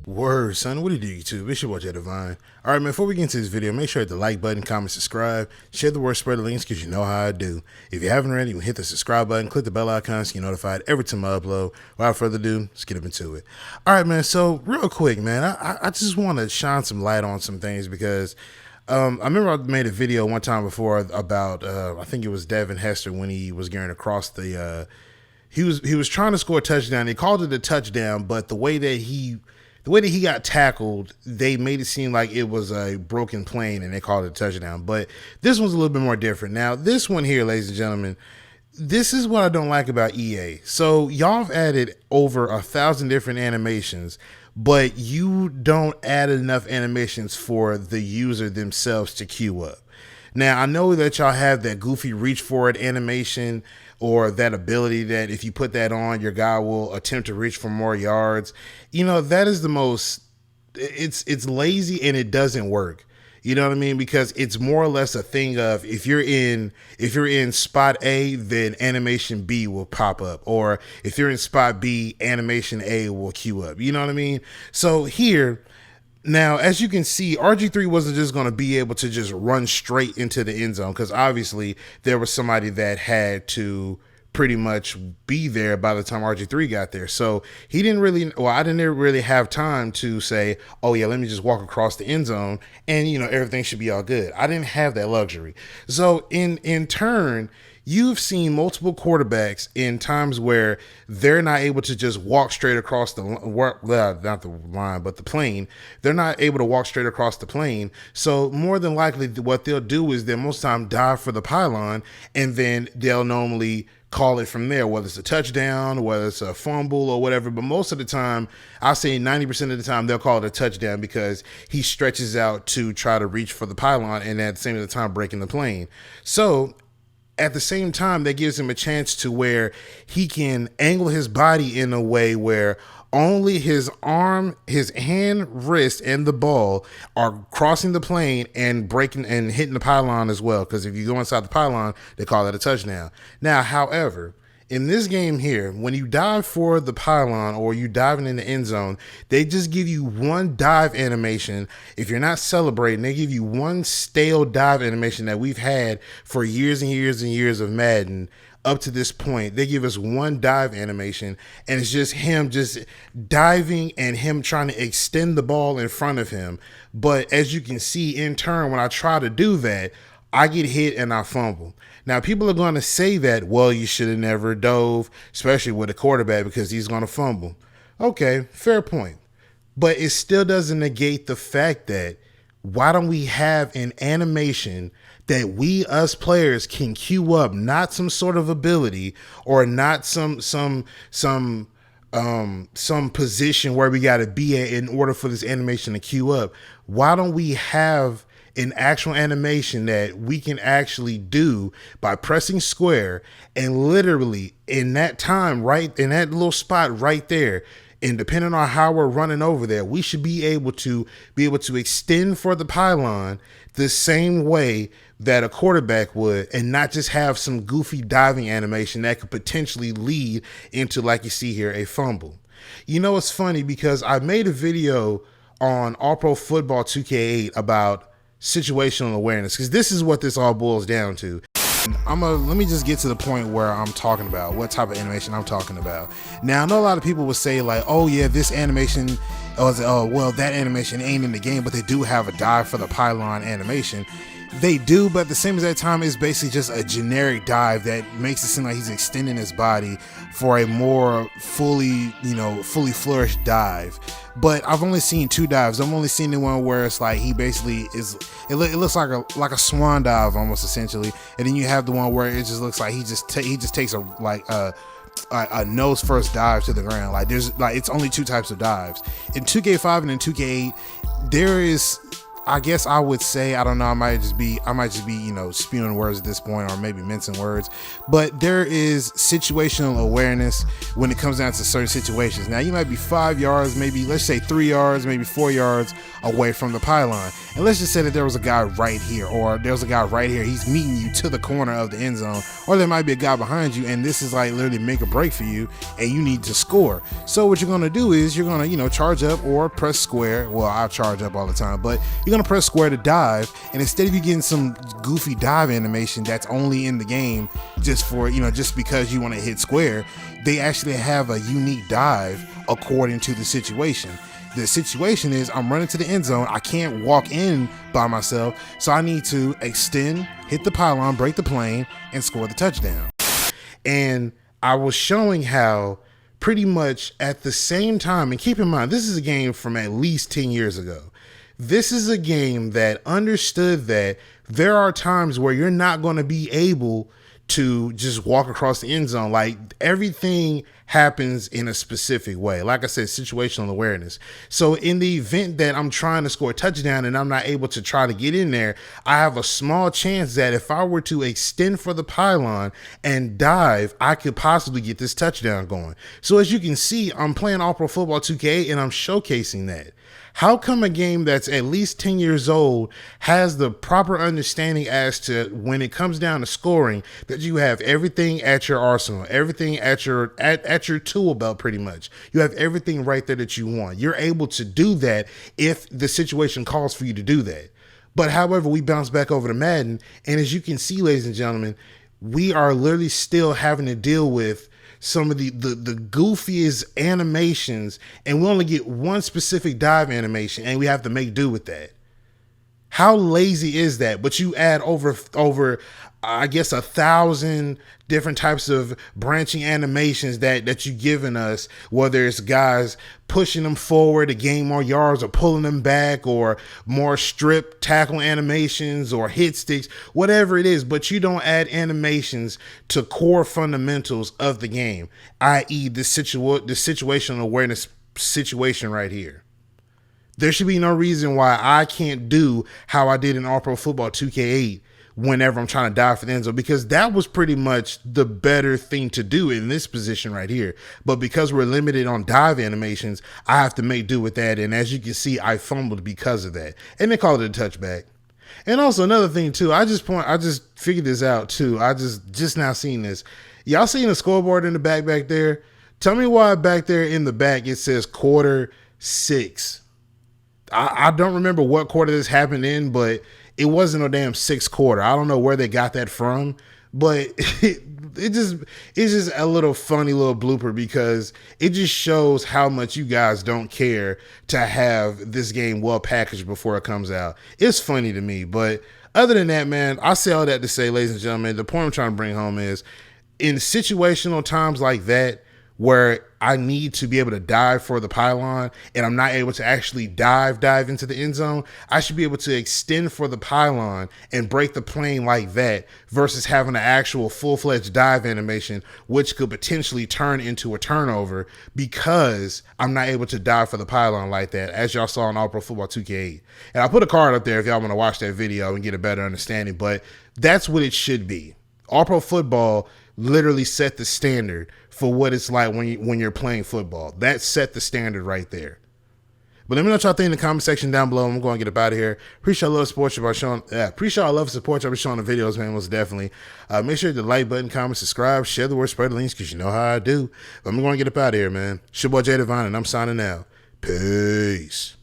Word, son. What do you do, YouTube? It's your boy, Jay Divine. All right, man, before we get into this video, make sure to hit the like button, comment, subscribe, share the word, spread the links, because you know how I do. If you haven't already, you can hit the subscribe button, click the bell icon so you're notified every time I upload. Without further ado, let's get up into it. All right, man, so real quick, man, I just want to shine some light on some things because I remember I made a video one time before about, I think it was Devin Hester when he was getting across the, he was trying to score a touchdown. They called it a touchdown, but the way that he got tackled, they made it seem like it was a broken plane and they called it a touchdown. But this one's a little bit more different. Now, this one here, ladies and gentlemen, this is what I don't like about EA. So y'all have added over 1,000 different animations, but you don't add enough animations for the user themselves to queue up. Now, I know that y'all have that goofy reach for it animation or that ability that if you put that on, your guy will attempt to reach for more yards. You know, that is the most, it's lazy and it doesn't work. You know what I mean? Because it's more or less a thing of if you're in spot A, then animation B will pop up. Or if you're in spot B, animation A will queue up. You know what I mean? So here, now, as you can see, RG3 wasn't just going to be able to just run straight into the end zone because obviously there was somebody that had to pretty much be there by the time RG3 got there. So he didn't really, well, I didn't really have time to say, oh yeah, let me just walk across the end zone and, you know, everything should be all good. I didn't have that luxury. So in turn, you've seen multiple quarterbacks in times where they're not able to just walk straight across the not the line, but the plane. They're not able to walk straight across the plane. So more than likely what they'll do is they'll most time dive for the pylon and then they'll normally call it from there, whether it's a touchdown, whether it's a fumble or whatever. But most of the time, I say 90% of the time, they'll call it a touchdown because he stretches out to try to reach for the pylon and at the same time breaking the plane. So at the same time, that gives him a chance to where he can angle his body in a way where only his arm, his hand, wrist, and the ball are crossing the plane and breaking and hitting the pylon as well. Because if you go inside the pylon, they call that a touchdown. Now, however, in this game here, when you dive for the pylon or you diving in the end zone, they just give you one dive animation. If you're not celebrating, they give you one stale dive animation that we've had for years and years and years of Madden up to this point. They give us one dive animation and it's just him just diving and him trying to extend the ball in front of him. But as you can see in turn, when I try to do that, I get hit and I fumble. Now, people are going to say that, well, you should have never dove, especially with a quarterback because he's going to fumble. Okay, fair point. But it still doesn't negate the fact that why don't we have an animation that we, us players, can queue up, not some sort of ability or not some position where we got to be at in order for this animation to queue up. Why don't we have an actual animation that we can actually do by pressing square and literally in that time, right in that little spot right there, and depending on how we're running over there, we should be able to extend for the pylon the same way that a quarterback would and not just have some goofy diving animation that could potentially lead into, like you see here, a fumble. You know, it's funny because I made a video on All Pro Football 2K8 about situational awareness because this is what this all boils down to. Let me just get to the point where I'm talking about what type of animation I'm talking about. Now, I know a lot of people would say like, oh yeah, this animation, well, that animation ain't in the game, but they do have a dive for the pylon animation. They do, but at the same exact time, it's basically just a generic dive that makes it seem like he's extending his body for a more fully flourished dive. But I've only seen two dives. I've only seen the one where it's like he basically is. It looks like a swan dive almost essentially, and then you have the one where it just looks like he just takes a nose first dive to the ground. Like it's only two types of dives in 2K5 and in 2K8. There is I guess I would say, I don't know, I might just be, you know, spewing words at this point, or maybe mincing words, but there is situational awareness when it comes down to certain situations. Now, you might be 5 yards, maybe, let's say 3 yards, maybe 4 yards away from the pylon. And let's just say that there was a guy right here, or there's a guy right here. He's meeting you to the corner of the end zone, or there might be a guy behind you, and this is like literally make or break for you, and you need to score. So what you're going to do is you're going to, you know, charge up or press square. Well, I charge up all the time, but you're going to press square to dive. And instead of you getting some goofy dive animation that's only in the game just for, you know, just because you want to hit square, they actually have a unique dive according to the situation. The situation is I'm running to the end zone. I can't walk in by myself, so I need to extend, hit the pylon, break the plane, and score the touchdown. And I was showing how pretty much at the same time, and keep in mind, this is a game from at least 10 years ago. This is a game that understood that there are times where you're not going to be able to just walk across the end zone. Like, everything happens in a specific way. Like I said, situational awareness. So in the event that I'm trying to score a touchdown and I'm not able to try to get in there, I have a small chance that if I were to extend for the pylon and dive, I could possibly get this touchdown going. So as you can see, I'm playing All Pro Football 2K and I'm showcasing that. How come a game that's at least 10 years old has the proper understanding as to when it comes down to scoring, that you have everything at your arsenal, everything at your tool belt pretty much. You have everything right there that you want. You're able to do that if the situation calls for you to do that. But however, we bounce back over to Madden, and as you can see, ladies and gentlemen, we are literally still having to deal with some of the goofiest animations, and we only get one specific dive animation, and we have to make do with that. How lazy is that? But you add over I guess 1,000 different types of branching animations that you've given us, whether it's guys pushing them forward to gain more yards, or pulling them back, or more strip tackle animations, or hit sticks, whatever it is, but you don't add animations to core fundamentals of the game, i.e. the situational awareness situation right here. There should be no reason why I can't do how I did in All Pro Football 2K8 whenever I'm trying to dive for the end zone, because that was pretty much the better thing to do in this position right here. But because we're limited on dive animations, I have to make do with that. And as you can see, I fumbled because of that. And they called it a touchback. And also another thing too, I just figured this out too. I just now seen this. Y'all seen the scoreboard in the back there? Tell me why back there in the back it says Q6. I don't remember what quarter this happened in, but it wasn't no damn sixth quarter. I don't know where they got that from, but it's just a little funny little blooper, because it just shows how much you guys don't care to have this game well packaged before it comes out. It's funny to me, but other than that, man, I say all that to say, ladies and gentlemen, the point I'm trying to bring home is, in situational times like that, where I need to be able to dive for the pylon and I'm not able to actually dive into the end zone, I should be able to extend for the pylon and break the plane like that, versus having an actual full-fledged dive animation, which could potentially turn into a turnover because I'm not able to dive for the pylon like that, as y'all saw in All Pro Football 2K8. And I'll put a card up there if y'all want to watch that video and get a better understanding, but that's what it should be. All Pro Football literally set the standard for what it's like when you're playing football. That set the standard right there. But let me know what y'all think in the comment section down below. I'm going to get up out of here. Appreciate all love support y'all showing. Appreciate all love support y'all been showing the videos, man. Most definitely. Make sure you hit the like button, comment, subscribe, share the word, spread the links, because you know how I do. But I'm going to get up out of here, man. It's your boy Jay Divine, and I'm signing out. Peace.